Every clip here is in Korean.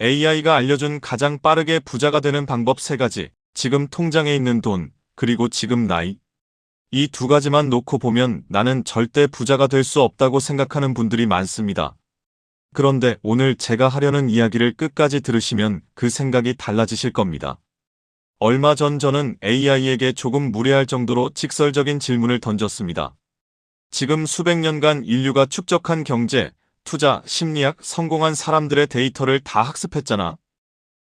AI가 알려준 가장 빠르게 부자가 되는 방법 3가지. 지금 통장에 있는 돈, 그리고 지금 나이. 이 2가지만 놓고 보면 나는 절대 부자가 될 수 없다고 생각하는 분들이 많습니다. 그런데 오늘 제가 하려는 이야기를 끝까지 들으시면 그 생각이 달라지실 겁니다. 얼마 전 저는 AI에게 조금 무례할 정도로 직설적인 질문을 던졌습니다. 지금 수백 년간 인류가 축적한 경제, 투자, 심리학, 성공한 사람들의 데이터를 다 학습했잖아.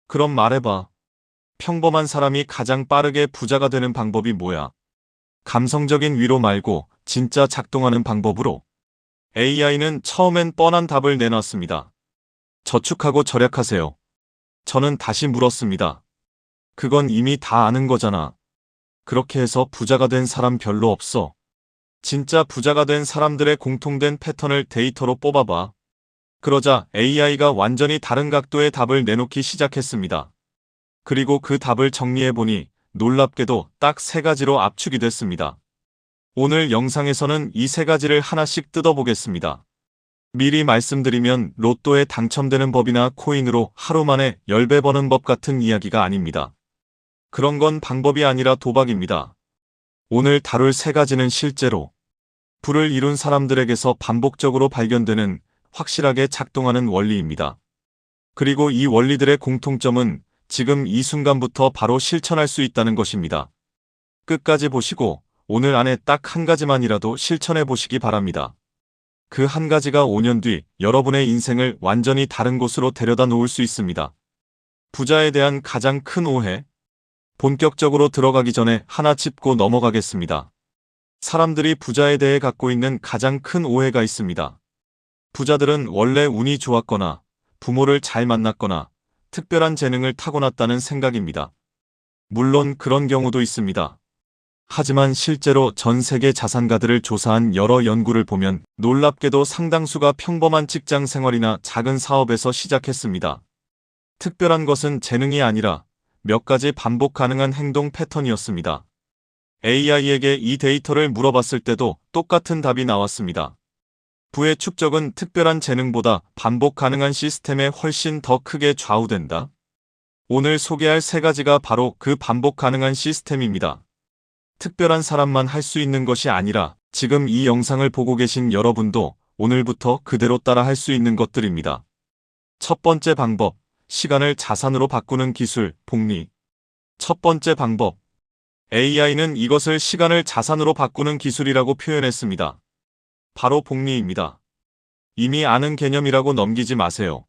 그럼 말해봐. 평범한 사람이 가장 빠르게 부자가 되는 방법이 뭐야? 감성적인 위로 말고 진짜 작동하는 방법으로. AI는 처음엔 뻔한 답을 내놨습니다. 저축하고 절약하세요. 저는 다시 물었습니다. 그건 이미 다 아는 거잖아. 그렇게 해서 부자가 된 사람 별로 없어. 진짜 부자가 된 사람들의 공통된 패턴을 데이터로 뽑아봐. 그러자 AI가 완전히 다른 각도의 답을 내놓기 시작했습니다. 그리고 그 답을 정리해보니 놀랍게도 딱 3가지로 압축이 됐습니다. 오늘 영상에서는 이 3가지를 하나씩 뜯어보겠습니다. 미리 말씀드리면 로또에 당첨되는 법이나 코인으로 하루 만에 10배 버는 법 같은 이야기가 아닙니다. 그런 건 방법이 아니라 도박입니다. 오늘 다룰 3가지는 실제로 부를 이룬 사람들에게서 반복적으로 발견되는 확실하게 작동하는 원리입니다. 그리고 이 원리들의 공통점은 지금 이 순간부터 바로 실천할 수 있다는 것입니다. 끝까지 보시고 오늘 안에 딱 1가지만이라도 실천해 보시기 바랍니다. 그 1가지가 5년 뒤 여러분의 인생을 완전히 다른 곳으로 데려다 놓을 수 있습니다. 부자에 대한 가장 큰 오해. 본격적으로 들어가기 전에 하나 짚고 넘어가겠습니다. 사람들이 부자에 대해 갖고 있는 가장 큰 오해가 있습니다. 부자들은 원래 운이 좋았거나 부모를 잘 만났거나 특별한 재능을 타고났다는 생각입니다. 물론 그런 경우도 있습니다. 하지만 실제로 전 세계 자산가들을 조사한 여러 연구를 보면 놀랍게도 상당수가 평범한 직장 생활이나 작은 사업에서 시작했습니다. 특별한 것은 재능이 아니라 몇 가지 반복 가능한 행동 패턴이었습니다. AI에게 이 데이터를 물어봤을 때도 똑같은 답이 나왔습니다. 부의 축적은 특별한 재능보다 반복 가능한 시스템에 훨씬 더 크게 좌우된다. 오늘 소개할 3가지가 바로 그 반복 가능한 시스템입니다. 특별한 사람만 할 수 있는 것이 아니라 지금 이 영상을 보고 계신 여러분도 오늘부터 그대로 따라 할 수 있는 것들입니다. 첫 번째 방법, 시간을 자산으로 바꾸는 기술, 복리. 첫 번째 방법, AI는 이것을 시간을 자산으로 바꾸는 기술이라고 표현했습니다. 바로 복리입니다. 이미 아는 개념이라고 넘기지 마세요.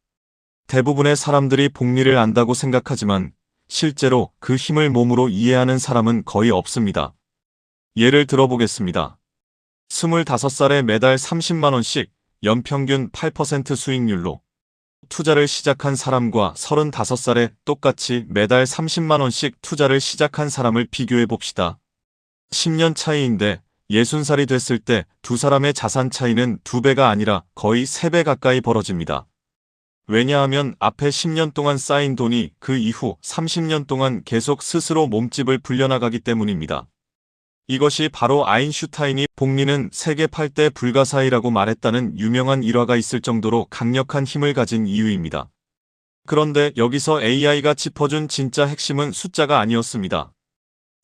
대부분의 사람들이 복리를 안다고 생각하지만 실제로 그 힘을 몸으로 이해하는 사람은 거의 없습니다. 예를 들어보겠습니다. 25살에 매달 30만원씩 연평균 8% 수익률로 투자를 시작한 사람과 35살에 똑같이 매달 30만원씩 투자를 시작한 사람을 비교해 봅시다. 10년 차이인데 60살이 됐을 때 두 사람의 자산 차이는 2배가 아니라 거의 3배 가까이 벌어집니다. 왜냐하면 앞에 10년 동안 쌓인 돈이 그 이후 30년 동안 계속 스스로 몸집을 불려나가기 때문입니다. 이것이 바로 아인슈타인이 복리는 세계 8대 불가사의라고 말했다는 유명한 일화가 있을 정도로 강력한 힘을 가진 이유입니다. 그런데 여기서 AI가 짚어준 진짜 핵심은 숫자가 아니었습니다.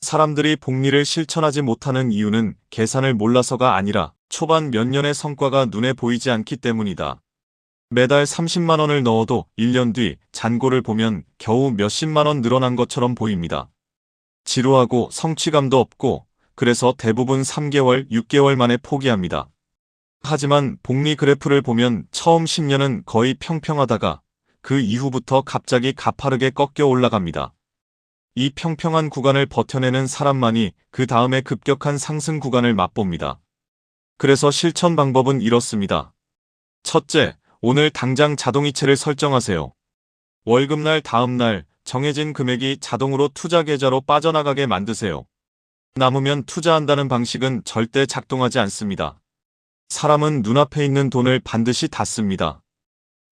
사람들이 복리를 실천하지 못하는 이유는 계산을 몰라서가 아니라 초반 몇 년의 성과가 눈에 보이지 않기 때문이다. 매달 30만원을 넣어도 1년 뒤 잔고를 보면 겨우 몇십만원 늘어난 것처럼 보입니다. 지루하고 성취감도 없고 그래서 대부분 3개월, 6개월 만에 포기합니다. 하지만 복리 그래프를 보면 처음 10년은 거의 평평하다가 그 이후부터 갑자기 가파르게 꺾여 올라갑니다. 이 평평한 구간을 버텨내는 사람만이 그 다음에 급격한 상승 구간을 맛봅니다. 그래서 실천 방법은 이렇습니다. 첫째, 오늘 당장 자동이체를 설정하세요. 월급날 다음날 정해진 금액이 자동으로 투자 계좌로 빠져나가게 만드세요. 남으면 투자한다는 방식은 절대 작동하지 않습니다. 사람은 눈앞에 있는 돈을 반드시 다 씁니다.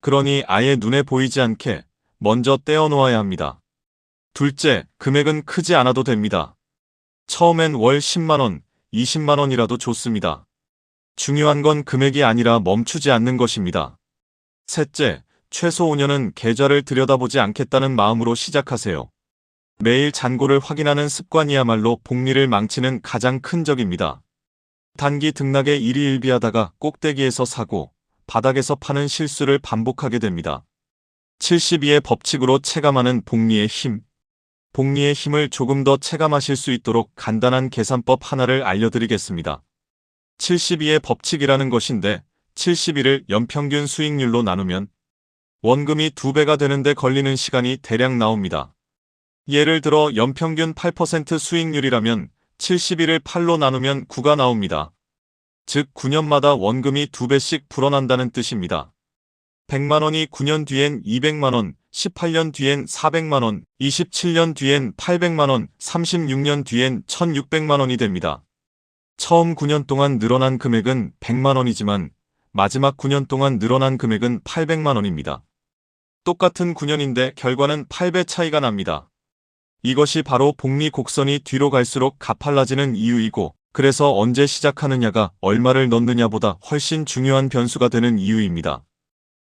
그러니 아예 눈에 보이지 않게 먼저 떼어놓아야 합니다. 둘째, 금액은 크지 않아도 됩니다. 처음엔 월 10만원, 20만원이라도 좋습니다. 중요한 건 금액이 아니라 멈추지 않는 것입니다. 셋째, 최소 5년은 계좌를 들여다보지 않겠다는 마음으로 시작하세요. 매일 잔고를 확인하는 습관이야말로 복리를 망치는 가장 큰 적입니다. 단기 등락에 일희일비하다가 꼭대기에서 사고 바닥에서 파는 실수를 반복하게 됩니다. 72의 법칙으로 체감하는 복리의 힘. 복리의 힘을 조금 더 체감하실 수 있도록 간단한 계산법 하나를 알려드리겠습니다. 72의 법칙이라는 것인데 72를 연평균 수익률로 나누면 원금이 2배가 되는데 걸리는 시간이 대략 나옵니다. 예를 들어 연평균 8% 수익률이라면 72를 8로 나누면 9가 나옵니다. 즉 9년마다 원금이 2배씩 불어난다는 뜻입니다. 100만원이 9년 뒤엔 200만원, 18년 뒤엔 400만원, 27년 뒤엔 800만원, 36년 뒤엔 1600만원이 됩니다. 처음 9년 동안 늘어난 금액은 100만원이지만 마지막 9년 동안 늘어난 금액은 800만원입니다. 똑같은 9년인데 결과는 8배 차이가 납니다. 이것이 바로 복리 곡선이 뒤로 갈수록 가팔라지는 이유이고, 그래서 언제 시작하느냐가 얼마를 넣느냐보다 훨씬 중요한 변수가 되는 이유입니다.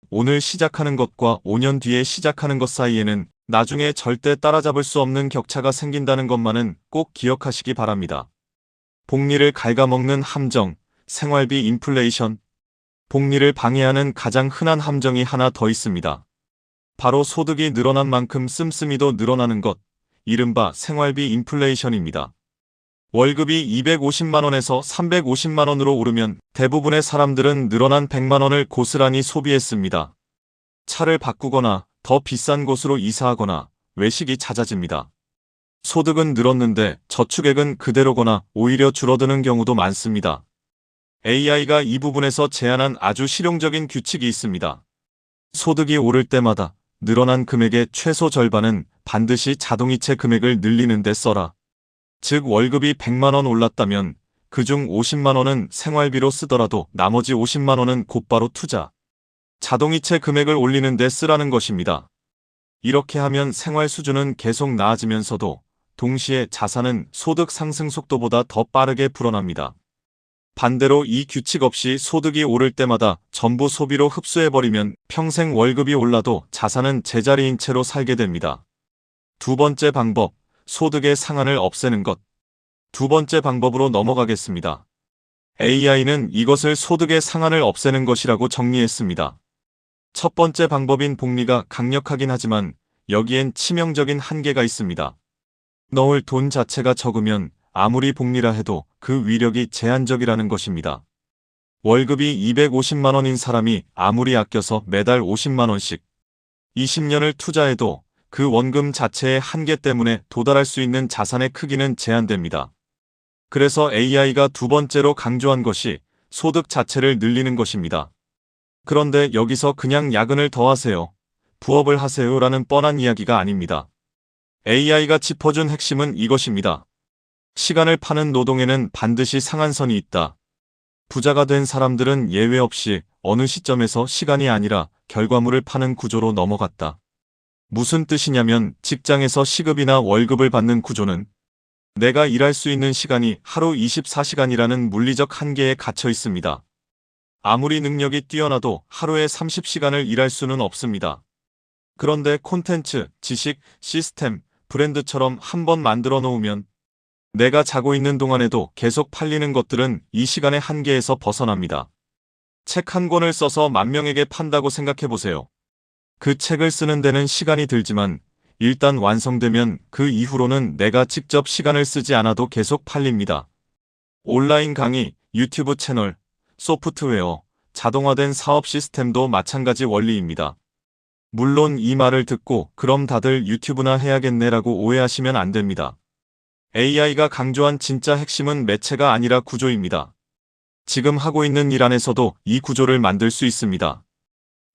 오늘 시작하는 것과 5년 뒤에 시작하는 것 사이에는 나중에 절대 따라잡을 수 없는 격차가 생긴다는 것만은 꼭 기억하시기 바랍니다. 복리를 갉아먹는 함정, 생활비 인플레이션. 복리를 방해하는 가장 흔한 함정이 하나 더 있습니다. 바로 소득이 늘어난 만큼 씀씀이도 늘어나는 것, 이른바 생활비 인플레이션입니다. 월급이 250만원에서 350만원으로 오르면 대부분의 사람들은 늘어난 100만원을 고스란히 소비했습니다. 차를 바꾸거나 더 비싼 곳으로 이사하거나 외식이 잦아집니다. 소득은 늘었는데 저축액은 그대로거나 오히려 줄어드는 경우도 많습니다. AI가 이 부분에서 제안한 아주 실용적인 규칙이 있습니다. 소득이 오를 때마다 늘어난 금액의 최소 절반은 반드시 자동이체 금액을 늘리는 데 써라. 즉 월급이 100만원 올랐다면 그중 50만원은 생활비로 쓰더라도 나머지 50만원은 곧바로 투자, 자동이체 금액을 올리는 데 쓰라는 것입니다. 이렇게 하면 생활 수준은 계속 나아지면서도 동시에 자산은 소득 상승 속도보다 더 빠르게 불어납니다. 반대로 이 규칙 없이 소득이 오를 때마다 전부 소비로 흡수해버리면 평생 월급이 올라도 자산은 제자리인 채로 살게 됩니다. 두 번째 방법, 소득의 상한을 없애는 것. 두 번째 방법으로 넘어가겠습니다. AI는 이것을 소득의 상한을 없애는 것이라고 정리했습니다. 첫 번째 방법인 복리가 강력하긴 하지만 여기엔 치명적인 한계가 있습니다. 넣을 돈 자체가 적으면 아무리 복리라 해도 그 위력이 제한적이라는 것입니다. 월급이 250만원인 사람이 아무리 아껴서 매달 50만원씩 20년을 투자해도 그 원금 자체의 한계 때문에 도달할 수 있는 자산의 크기는 제한됩니다. 그래서 AI가 두 번째로 강조한 것이 소득 자체를 늘리는 것입니다. 그런데 여기서 그냥 야근을 더 하세요, 부업을 하세요라는 뻔한 이야기가 아닙니다. AI가 짚어준 핵심은 이것입니다. 시간을 파는 노동에는 반드시 상한선이 있다. 부자가 된 사람들은 예외 없이 어느 시점에서 시간이 아니라 결과물을 파는 구조로 넘어갔다. 무슨 뜻이냐면 직장에서 시급이나 월급을 받는 구조는 내가 일할 수 있는 시간이 하루 24시간이라는 물리적 한계에 갇혀 있습니다. 아무리 능력이 뛰어나도 하루에 30시간을 일할 수는 없습니다. 그런데 콘텐츠, 지식, 시스템, 브랜드처럼 한번 만들어 놓으면 내가 자고 있는 동안에도 계속 팔리는 것들은 이 시간의 한계에서 벗어납니다. 책 한 권을 써서 10,000명에게 판다고 생각해보세요. 그 책을 쓰는 데는 시간이 들지만 일단 완성되면 그 이후로는 내가 직접 시간을 쓰지 않아도 계속 팔립니다. 온라인 강의, 유튜브 채널, 소프트웨어, 자동화된 사업 시스템도 마찬가지 원리입니다. 물론 이 말을 듣고 그럼 다들 유튜브나 해야겠네라고 오해하시면 안 됩니다. AI가 강조한 진짜 핵심은 매체가 아니라 구조입니다. 지금 하고 있는 일 안에서도 이 구조를 만들 수 있습니다.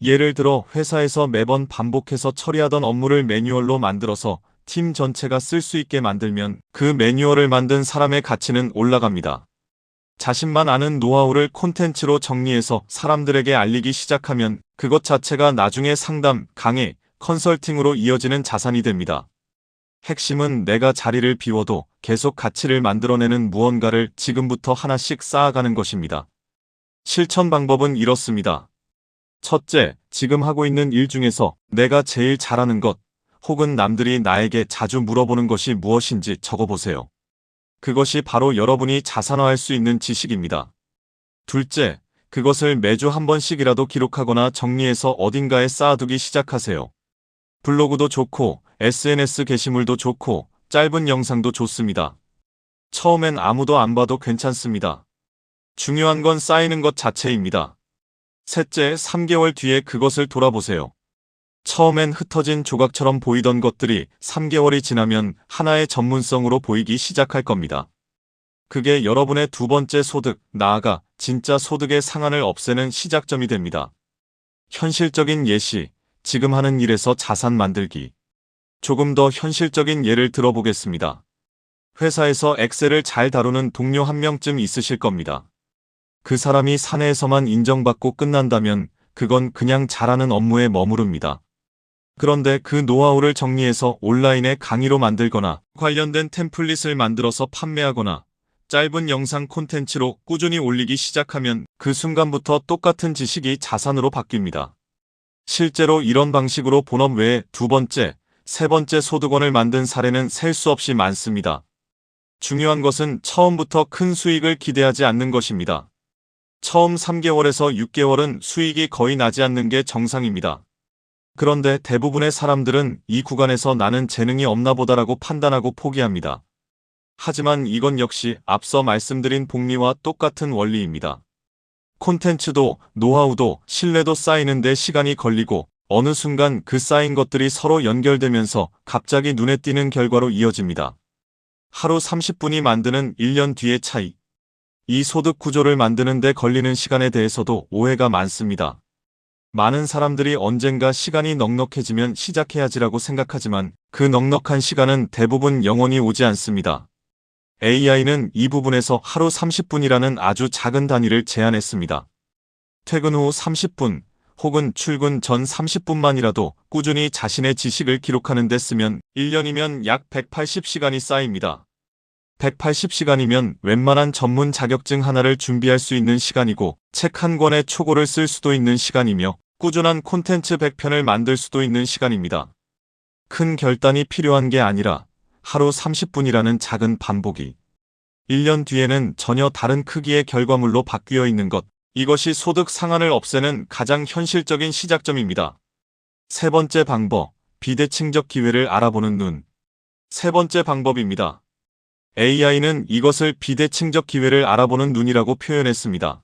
예를 들어 회사에서 매번 반복해서 처리하던 업무를 매뉴얼로 만들어서 팀 전체가 쓸 수 있게 만들면 그 매뉴얼을 만든 사람의 가치는 올라갑니다. 자신만 아는 노하우를 콘텐츠로 정리해서 사람들에게 알리기 시작하면 그것 자체가 나중에 상담, 강의, 컨설팅으로 이어지는 자산이 됩니다. 핵심은 내가 자리를 비워도 계속 가치를 만들어내는 무언가를 지금부터 하나씩 쌓아가는 것입니다. 실천 방법은 이렇습니다. 첫째, 지금 하고 있는 일 중에서 내가 제일 잘하는 것, 혹은 남들이 나에게 자주 물어보는 것이 무엇인지 적어보세요. 그것이 바로 여러분이 자산화할 수 있는 지식입니다. 둘째, 그것을 매주 한 번씩이라도 기록하거나 정리해서 어딘가에 쌓아두기 시작하세요. 블로그도 좋고, SNS 게시물도 좋고, 짧은 영상도 좋습니다. 처음엔 아무도 안 봐도 괜찮습니다. 중요한 건 쌓이는 것 자체입니다. 셋째, 3개월 뒤에 그것을 돌아보세요. 처음엔 흩어진 조각처럼 보이던 것들이 3개월이 지나면 하나의 전문성으로 보이기 시작할 겁니다. 그게 여러분의 두 번째 소득, 나아가 진짜 소득의 상한을 없애는 시작점이 됩니다. 현실적인 예시, 지금 하는 일에서 자산 만들기. 조금 더 현실적인 예를 들어보겠습니다. 회사에서 엑셀을 잘 다루는 동료 한 명쯤 있으실 겁니다. 그 사람이 사내에서만 인정받고 끝난다면 그건 그냥 잘하는 업무에 머무릅니다. 그런데 그 노하우를 정리해서 온라인에 강의로 만들거나 관련된 템플릿을 만들어서 판매하거나 짧은 영상 콘텐츠로 꾸준히 올리기 시작하면 그 순간부터 똑같은 지식이 자산으로 바뀝니다. 실제로 이런 방식으로 본업 외에 두 번째, 세 번째 소득원을 만든 사례는 셀 수 없이 많습니다. 중요한 것은 처음부터 큰 수익을 기대하지 않는 것입니다. 처음 3개월에서 6개월은 수익이 거의 나지 않는 게 정상입니다. 그런데 대부분의 사람들은 이 구간에서 나는 재능이 없나 보다라고 판단하고 포기합니다. 하지만 이건 역시 앞서 말씀드린 복리와 똑같은 원리입니다. 콘텐츠도 노하우도 신뢰도 쌓이는 데 시간이 걸리고 어느 순간 그 쌓인 것들이 서로 연결되면서 갑자기 눈에 띄는 결과로 이어집니다. 하루 30분이 만드는 1년 뒤의 차이. 이 소득 구조를 만드는 데 걸리는 시간에 대해서도 오해가 많습니다. 많은 사람들이 언젠가 시간이 넉넉해지면 시작해야지라고 생각하지만 그 넉넉한 시간은 대부분 영원히 오지 않습니다. AI는 이 부분에서 하루 30분이라는 아주 작은 단위를 제안했습니다. 퇴근 후 30분 혹은 출근 전 30분만이라도 꾸준히 자신의 지식을 기록하는 데 쓰면 1년이면 약 180시간이 쌓입니다. 180시간이면 웬만한 전문 자격증 하나를 준비할 수 있는 시간이고 책 한 권의 초고를 쓸 수도 있는 시간이며 꾸준한 콘텐츠 100편을 만들 수도 있는 시간입니다. 큰 결단이 필요한 게 아니라 하루 30분이라는 작은 반복이 1년 뒤에는 전혀 다른 크기의 결과물로 바뀌어 있는 것, 이것이 소득 상한을 없애는 가장 현실적인 시작점입니다. 세 번째 방법, 비대칭적 기회를 알아보는 눈. 세 번째 방법입니다. AI는 이것을 비대칭적 기회를 알아보는 눈이라고 표현했습니다.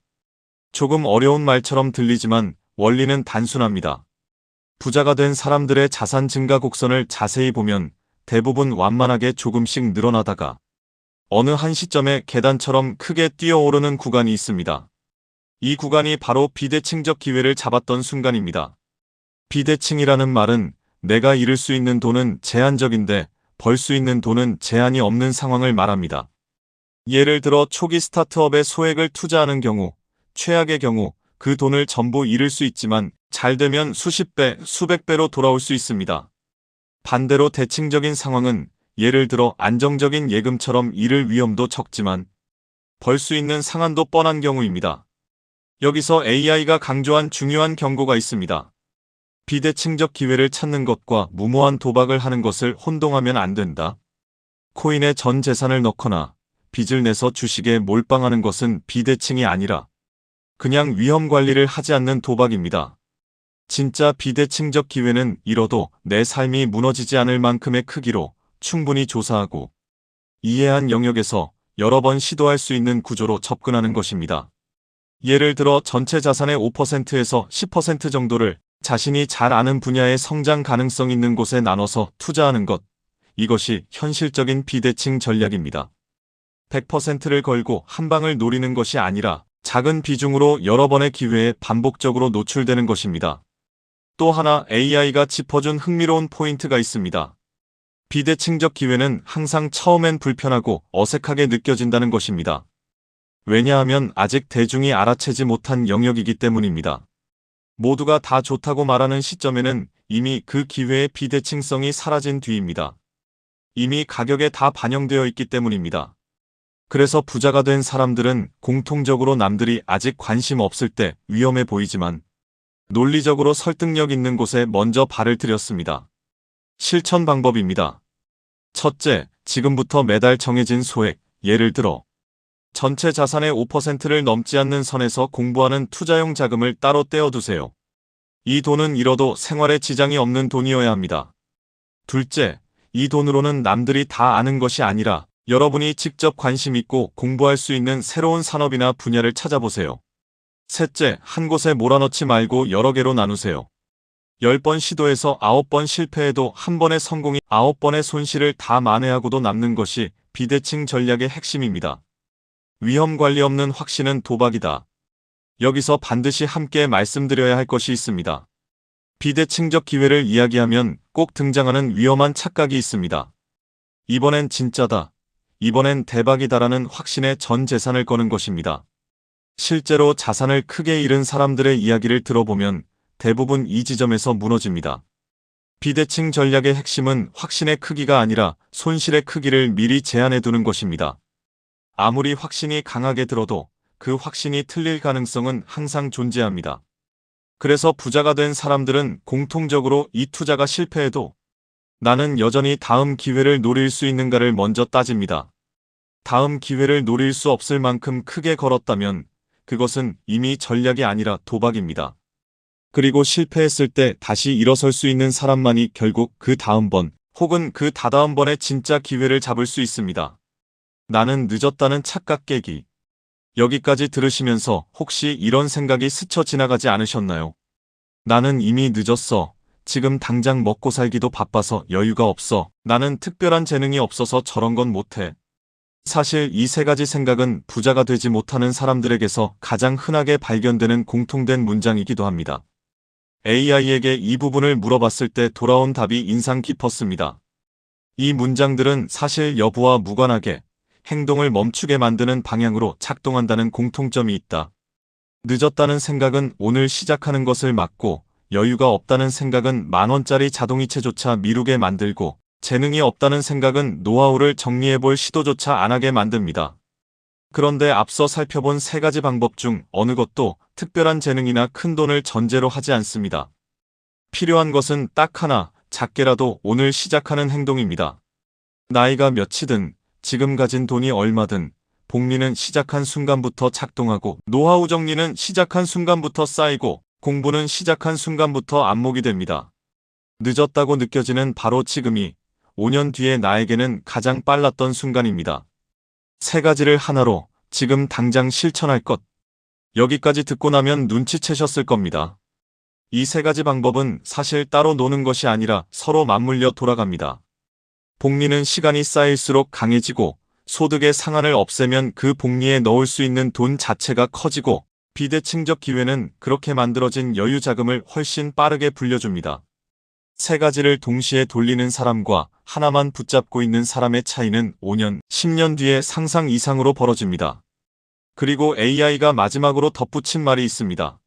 조금 어려운 말처럼 들리지만 원리는 단순합니다. 부자가 된 사람들의 자산 증가 곡선을 자세히 보면 대부분 완만하게 조금씩 늘어나다가 어느 한 시점에 계단처럼 크게 뛰어오르는 구간이 있습니다. 이 구간이 바로 비대칭적 기회를 잡았던 순간입니다. 비대칭이라는 말은 내가 잃을 수 있는 돈은 제한적인데 벌 수 있는 돈은 제한이 없는 상황을 말합니다. 예를 들어 초기 스타트업에 소액을 투자하는 경우, 최악의 경우 그 돈을 전부 잃을 수 있지만 잘 되면 수십 배, 수백 배로 돌아올 수 있습니다. 반대로 대칭적인 상황은 예를 들어 안정적인 예금처럼 잃을 위험도 적지만 벌 수 있는 상한도 뻔한 경우입니다. 여기서 AI가 강조한 중요한 경고가 있습니다. 비대칭적 기회를 찾는 것과 무모한 도박을 하는 것을 혼동하면 안 된다. 코인에 전 재산을 넣거나 빚을 내서 주식에 몰빵하는 것은 비대칭이 아니라 그냥 위험 관리를 하지 않는 도박입니다. 진짜 비대칭적 기회는 잃어도 내 삶이 무너지지 않을 만큼의 크기로 충분히 조사하고 이해한 영역에서 여러 번 시도할 수 있는 구조로 접근하는 것입니다. 예를 들어 전체 자산의 5%에서 10% 정도를 자신이 잘 아는 분야의 성장 가능성 있는 곳에 나눠서 투자하는 것, 이것이 현실적인 비대칭 전략입니다. 100%를 걸고 한 방을 노리는 것이 아니라 작은 비중으로 여러 번의 기회에 반복적으로 노출되는 것입니다. 또 하나 AI가 짚어준 흥미로운 포인트가 있습니다. 비대칭적 기회는 항상 처음엔 불편하고 어색하게 느껴진다는 것입니다. 왜냐하면 아직 대중이 알아채지 못한 영역이기 때문입니다. 모두가 다 좋다고 말하는 시점에는 이미 그 기회의 비대칭성이 사라진 뒤입니다. 이미 가격에 다 반영되어 있기 때문입니다. 그래서 부자가 된 사람들은 공통적으로 남들이 아직 관심 없을 때 위험해 보이지만 논리적으로 설득력 있는 곳에 먼저 발을 들였습니다. 실천 방법입니다. 첫째, 지금부터 매달 정해진 소액, 예를 들어 전체 자산의 5%를 넘지 않는 선에서 공부하는 투자용 자금을 따로 떼어두세요. 이 돈은 잃어도 생활에 지장이 없는 돈이어야 합니다. 둘째, 이 돈으로는 남들이 다 아는 것이 아니라 여러분이 직접 관심 있고 공부할 수 있는 새로운 산업이나 분야를 찾아보세요. 셋째, 한 곳에 몰아넣지 말고 여러 개로 나누세요. 10번 시도해서 9번 실패해도 한 번의 성공이 9번의 손실을 다 만회하고도 남는 것이 비대칭 전략의 핵심입니다. 위험 관리 없는 확신은 도박이다. 여기서 반드시 함께 말씀드려야 할 것이 있습니다. 비대칭적 기회를 이야기하면 꼭 등장하는 위험한 착각이 있습니다. 이번엔 진짜다. 이번엔 대박이다라는 확신에 전 재산을 거는 것입니다. 실제로 자산을 크게 잃은 사람들의 이야기를 들어보면 대부분 이 지점에서 무너집니다. 비대칭 전략의 핵심은 확신의 크기가 아니라 손실의 크기를 미리 제한해 두는 것입니다. 아무리 확신이 강하게 들어도 그 확신이 틀릴 가능성은 항상 존재합니다. 그래서 부자가 된 사람들은 공통적으로 이 투자가 실패해도 나는 여전히 다음 기회를 노릴 수 있는가를 먼저 따집니다. 다음 기회를 노릴 수 없을 만큼 크게 걸었다면 그것은 이미 전략이 아니라 도박입니다. 그리고 실패했을 때 다시 일어설 수 있는 사람만이 결국 그 다음번 혹은 그 다다음번에 진짜 기회를 잡을 수 있습니다. 나는 늦었다는 착각 깨기. 여기까지 들으시면서 혹시 이런 생각이 스쳐 지나가지 않으셨나요? 나는 이미 늦었어. 지금 당장 먹고 살기도 바빠서 여유가 없어. 나는 특별한 재능이 없어서 저런 건 못해. 사실 이 세 가지 생각은 부자가 되지 못하는 사람들에게서 가장 흔하게 발견되는 공통된 문장이기도 합니다. AI에게 이 부분을 물어봤을 때 돌아온 답이 인상 깊었습니다. 이 문장들은 사실 여부와 무관하게 행동을 멈추게 만드는 방향으로 작동한다는 공통점이 있다. 늦었다는 생각은 오늘 시작하는 것을 막고, 여유가 없다는 생각은 10,000원짜리 자동이체조차 미루게 만들고, 재능이 없다는 생각은 노하우를 정리해볼 시도조차 안 하게 만듭니다. 그런데 앞서 살펴본 세 가지 방법 중 어느 것도 특별한 재능이나 큰 돈을 전제로 하지 않습니다. 필요한 것은 딱 하나, 작게라도 오늘 시작하는 행동입니다. 나이가 몇이든 지금 가진 돈이 얼마든 복리는 시작한 순간부터 작동하고 노하우 정리는 시작한 순간부터 쌓이고 공부는 시작한 순간부터 안목이 됩니다. 늦었다고 느껴지는 바로 지금이 5년 뒤에 나에게는 가장 빨랐던 순간입니다. 세 가지를 하나로 지금 당장 실천할 것. 여기까지 듣고 나면 눈치채셨을 겁니다. 이 세 가지 방법은 사실 따로 노는 것이 아니라 서로 맞물려 돌아갑니다. 복리는 시간이 쌓일수록 강해지고 소득의 상한을 없애면 그 복리에 넣을 수 있는 돈 자체가 커지고 비대칭적 기회는 그렇게 만들어진 여유 자금을 훨씬 빠르게 불려줍니다. 세 가지를 동시에 돌리는 사람과 하나만 붙잡고 있는 사람의 차이는 5년, 10년 뒤에 상상 이상으로 벌어집니다. 그리고 AI가 마지막으로 덧붙인 말이 있습니다.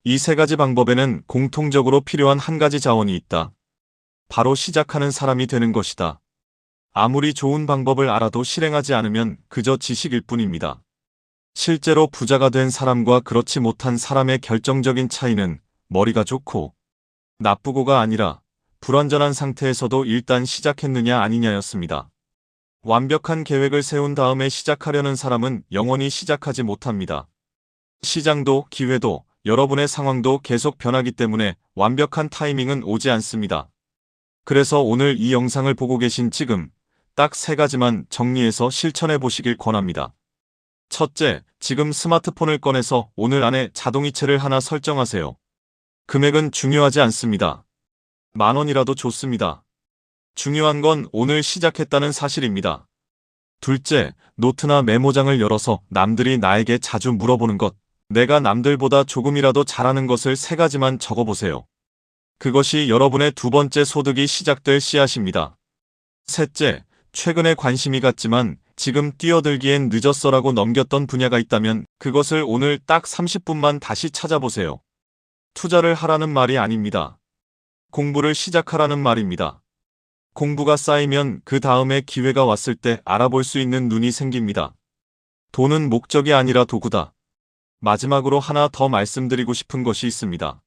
이 세 가지 방법에는 공통적으로 필요한 한 가지 자원이 있다. 바로 시작하는 사람이 되는 것이다. 아무리 좋은 방법을 알아도 실행하지 않으면 그저 지식일 뿐입니다. 실제로 부자가 된 사람과 그렇지 못한 사람의 결정적인 차이는 머리가 좋고 나쁘고가 아니라 불완전한 상태에서도 일단 시작했느냐 아니냐였습니다. 완벽한 계획을 세운 다음에 시작하려는 사람은 영원히 시작하지 못합니다. 시장도 기회도 여러분의 상황도 계속 변하기 때문에 완벽한 타이밍은 오지 않습니다. 그래서 오늘 이 영상을 보고 계신 지금 딱 세 가지만 정리해서 실천해 보시길 권합니다. 첫째, 지금 스마트폰을 꺼내서 오늘 안에 자동이체를 하나 설정하세요. 금액은 중요하지 않습니다. 10,000원이라도 좋습니다. 중요한 건 오늘 시작했다는 사실입니다. 둘째, 노트나 메모장을 열어서 남들이 나에게 자주 물어보는 것, 내가 남들보다 조금이라도 잘하는 것을 세 가지만 적어보세요. 그것이 여러분의 두 번째 소득이 시작될 씨앗입니다. 셋째, 최근에 관심이 갔지만 지금 뛰어들기엔 늦었어라고 넘겼던 분야가 있다면 그것을 오늘 딱 30분만 다시 찾아보세요. 투자를 하라는 말이 아닙니다. 공부를 시작하라는 말입니다. 공부가 쌓이면 그 다음에 기회가 왔을 때 알아볼 수 있는 눈이 생깁니다. 돈은 목적이 아니라 도구다. 마지막으로 하나 더 말씀드리고 싶은 것이 있습니다.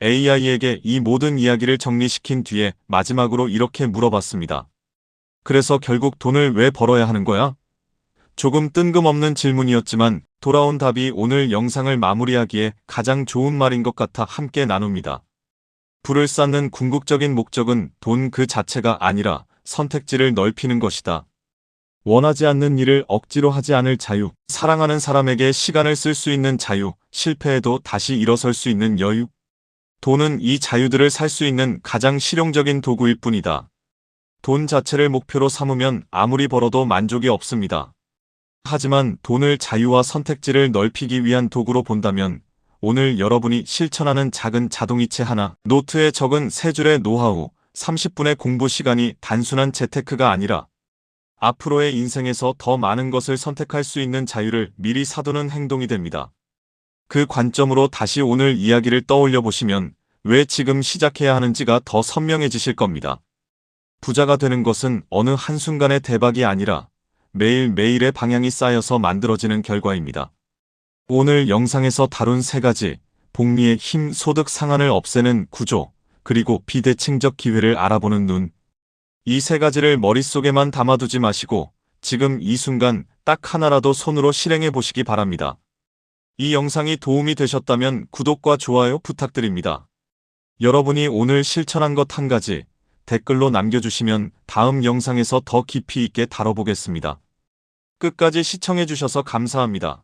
AI에게 이 모든 이야기를 정리시킨 뒤에 마지막으로 이렇게 물어봤습니다. 그래서 결국 돈을 왜 벌어야 하는 거야? 조금 뜬금없는 질문이었지만 돌아온 답이 오늘 영상을 마무리하기에 가장 좋은 말인 것 같아 함께 나눕니다. 부를 쌓는 궁극적인 목적은 돈 그 자체가 아니라 선택지를 넓히는 것이다. 원하지 않는 일을 억지로 하지 않을 자유, 사랑하는 사람에게 시간을 쓸 수 있는 자유, 실패해도 다시 일어설 수 있는 여유. 돈은 이 자유들을 살 수 있는 가장 실용적인 도구일 뿐이다. 돈 자체를 목표로 삼으면 아무리 벌어도 만족이 없습니다. 하지만 돈을 자유와 선택지를 넓히기 위한 도구로 본다면 오늘 여러분이 실천하는 작은 자동이체 하나, 노트에 적은 3줄의 노하우, 30분의 공부 시간이 단순한 재테크가 아니라 앞으로의 인생에서 더 많은 것을 선택할 수 있는 자유를 미리 사두는 행동이 됩니다. 그 관점으로 다시 오늘 이야기를 떠올려 보시면 왜 지금 시작해야 하는지가 더 선명해지실 겁니다. 부자가 되는 것은 어느 한순간의 대박이 아니라 매일매일의 방향이 쌓여서 만들어지는 결과입니다. 오늘 영상에서 다룬 3가지, 복리의 힘, 소득 상한을 없애는 구조, 그리고 비대칭적 기회를 알아보는 눈. 이 3가지를 머릿속에만 담아두지 마시고 지금 이 순간 딱 하나라도 손으로 실행해 보시기 바랍니다. 이 영상이 도움이 되셨다면 구독과 좋아요 부탁드립니다. 여러분이 오늘 실천한 것 한 가지 댓글로 남겨주시면 다음 영상에서 더 깊이 있게 다뤄보겠습니다. 끝까지 시청해주셔서 감사합니다.